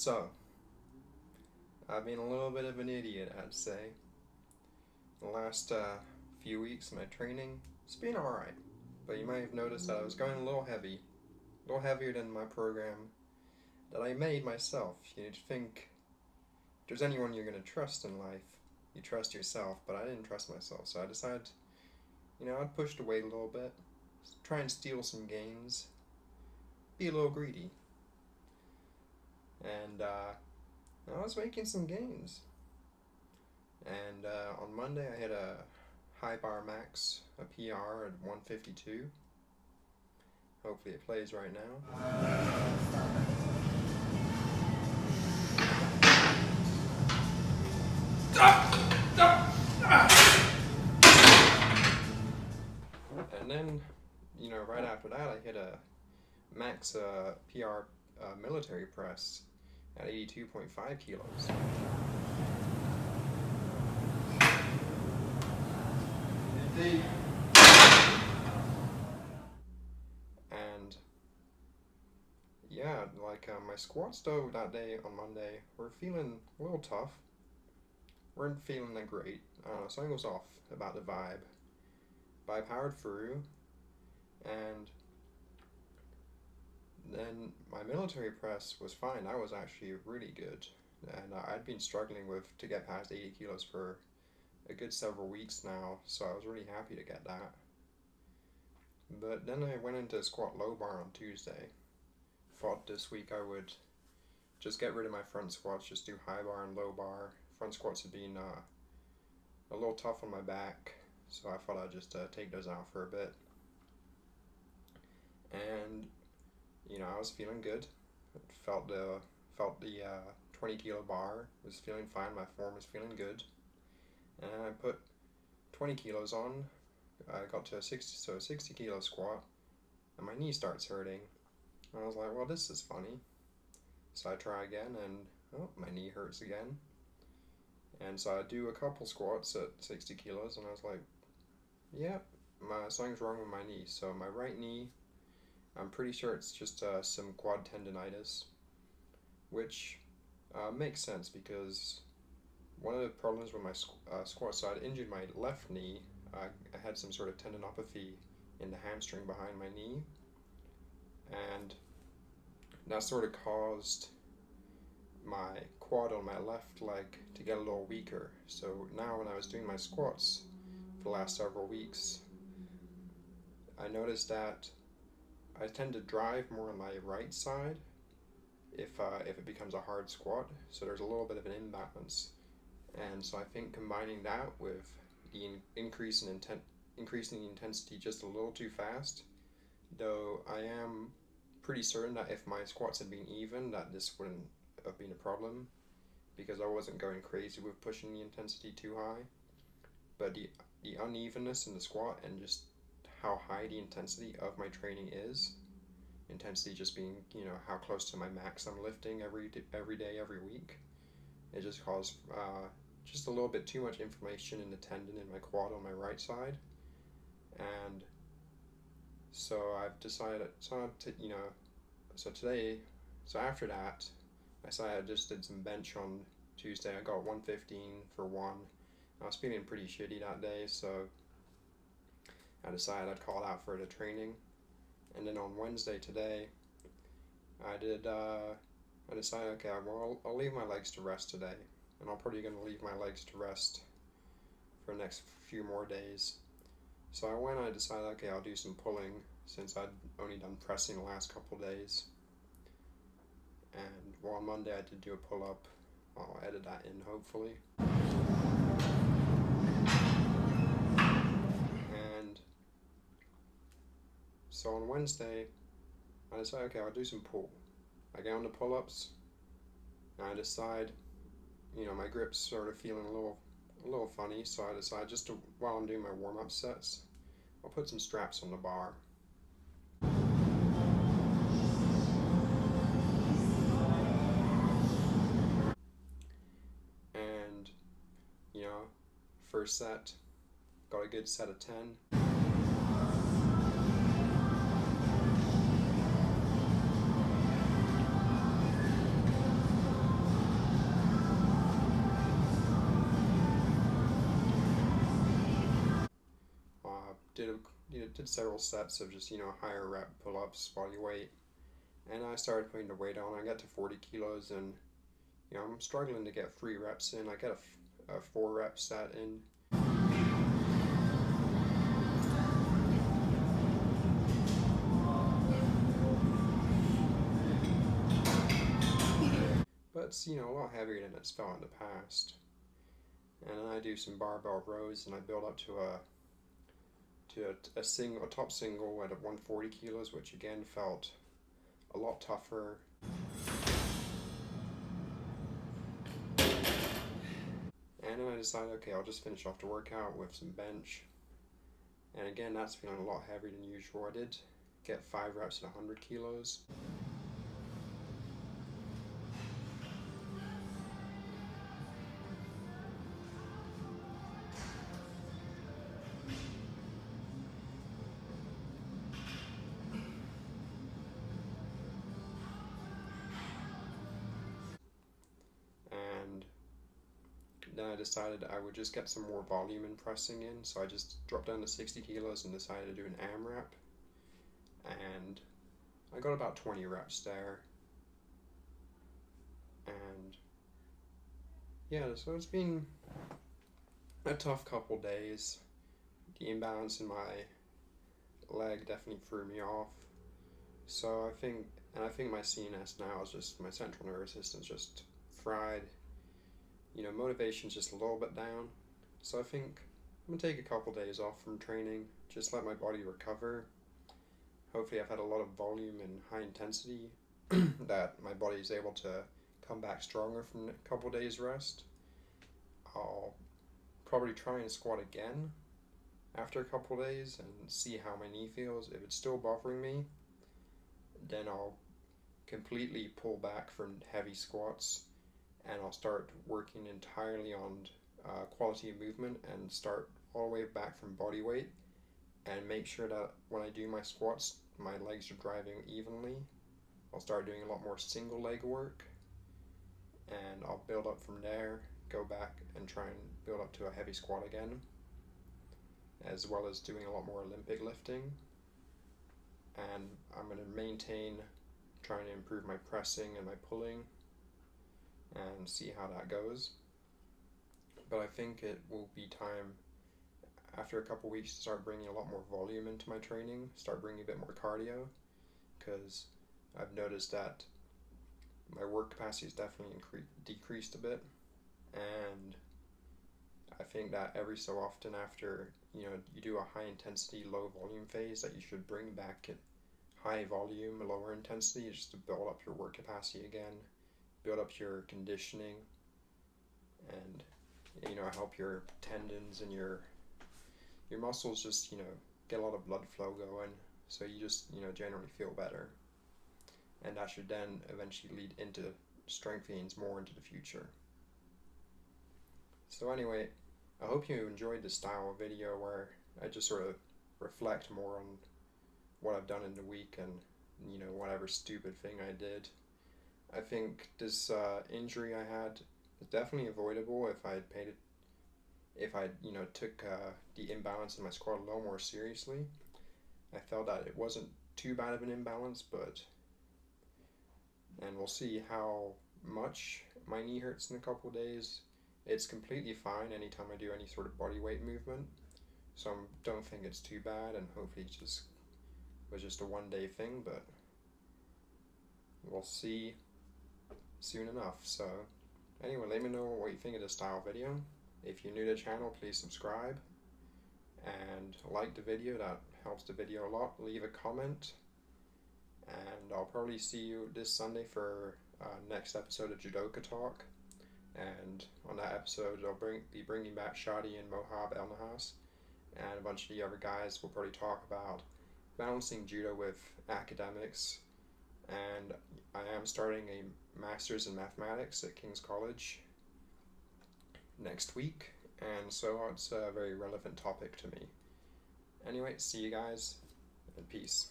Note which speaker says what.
Speaker 1: So, I've been a little bit of an idiot, I'd say. The last few weeks of my training, it's been alright. But you might have noticed that I was going a little heavy. A little heavier than my program that I made myself. You'd think if there's anyone you're going to trust in life, you trust yourself, but I didn't trust myself. So I decided, I'd push the weight a little bit, try and steal some gains, be a little greedy. And I was making some gains. And on Monday I hit a high bar max, a PR at 152. Hopefully it plays right now. And then, right after that I hit a max PR military press at 82.5 kilos. And yeah, my squats though that day on Monday were feeling a little tough. Weren't feeling that great. Something was off about the vibe. But I powered through, and then my military press was fine. That was actually really good. And I'd been struggling to get past 80 kilos for a good several weeks now, so I was really happy to get that. But then I went into squat low bar on Tuesday. Thought this week I would just get rid of my front squats, just do high bar and low bar. Front squats had been a little tough on my back, so I thought I'd just take those out for a bit. And I was feeling good. Felt the 20 kilo bar, was feeling fine. My form was feeling good. And I put 20 kilos on. I got to a 60 kilo squat, and my knee starts hurting. And I was like, well, this is funny. So I try again, and my knee hurts again. And so I do a couple squats at 60 kilos, and I was like, yeah, something's wrong with my knee. So my right knee, I'm pretty sure it's just some quad tendonitis, which makes sense because one of the problems with my squats, so I'd injured my left knee. I had some sort of tendinopathy in the hamstring behind my knee, and that sort of caused my quad on my left leg to get a little weaker. So now when I was doing my squats for the last several weeks, I noticed that I tend to drive more on my right side if it becomes a hard squat, so there's a little bit of an imbalance. And so I think combining that with the increasing the intensity just a little too fast, though I am pretty certain that if my squats had been even, that this wouldn't have been a problem, because I wasn't going crazy with pushing the intensity too high. But the unevenness in the squat and just how high the intensity of my training is, intensity just being how close to my max I'm lifting every day, every week, it just caused just a little bit too much inflammation in the tendon in my quad on my right side. And so I've decided, so after that, I just did some bench on Tuesday. I got 115 for one. I was feeling pretty shitty that day, so I decided I'd call out for the training. And then on Wednesday today, I decided, okay, well, I'll leave my legs to rest today. And I'm probably going to leave my legs to rest for the next few more days. So I decided, okay, I'll do some pulling since I'd only done pressing the last couple days. And on Monday I did do a pull-up. I'll edit that in, hopefully. And so on Wednesday, I decided, okay, I'll do some pull. I get on the pull-ups, and I decide, my grip's sort of feeling a little funny, so I decide while I'm doing my warm-up sets, I'll put some straps on the bar. And, first set, got a good set of 10. did several sets of just higher rep pull-ups, body weight, and I started putting the weight on. I got to 40 kilos, and I'm struggling to get 3 reps in. I got a 4 rep set in. But it's a lot heavier than it's felt in the past. And then I do some barbell rows, and I build up to a top single at 140 kilos, which again felt a lot tougher. And then I decided, okay, I'll just finish off the workout with some bench. And again, that's feeling a lot heavier than usual. I did get 5 reps at 100 kilos. And then I decided I would just get some more volume in pressing in, so I just dropped down to 60 kilos and decided to do an AMRAP, and I got about 20 reps there. And yeah, so it's been a tough couple days. The imbalance in my leg definitely threw me off, so I think my CNS now is just, my central nervous system's just fried. Motivation's just a little bit down. So I think I'm gonna take a couple days off from training, just let my body recover. Hopefully I've had a lot of volume and high intensity that my body is able to come back stronger from a couple days rest. I'll probably try and squat again after a couple days and see how my knee feels. If it's still bothering me, then I'll completely pull back from heavy squats, and I'll start working entirely on quality of movement and start all the way back from body weight, and make sure that when I do my squats, my legs are driving evenly. I'll start doing a lot more single leg work, and I'll build up from there, go back and try and build up to a heavy squat again, as well as doing a lot more Olympic lifting. And I'm going to maintain trying to improve my pressing and my pulling and see how that goes. But I think it will be time after a couple weeks to start bringing a lot more volume into my training, start bringing a bit more cardio, because I've noticed that my work capacity has definitely decreased a bit. And I think that every so often after you do a high intensity low volume phase, that you should bring back high volume lower intensity just to build up your work capacity again, build up your conditioning, and help your tendons and your muscles just get a lot of blood flow going, so you just generally feel better, and that should then eventually lead into strength gains more into the future. So anyway, I hope you enjoyed this style of video where I just sort of reflect more on what I've done in the week and whatever stupid thing I did. I think this injury I had is definitely avoidable if I took the imbalance in my squat a little more seriously. I felt that it wasn't too bad of an imbalance, and we'll see how much my knee hurts in a couple days. It's completely fine anytime I do any sort of body weight movement, so I don't think it's too bad, and hopefully it was just a one-day thing, but we'll see soon enough. So anyway, let me know what you think of this style video. If you're new to the channel, please subscribe and like the video. That helps the video a lot. Leave a comment, and I'll probably see you this Sunday for next episode of Judoka Talk. And on that episode, I'll be bringing back Shadi and Mohab El Nahas, and a bunch of the other guys. Will probably talk about balancing judo with academics, and I am starting a master's in mathematics at King's College next week, and so it's a very relevant topic to me. Anyway, see you guys, and peace.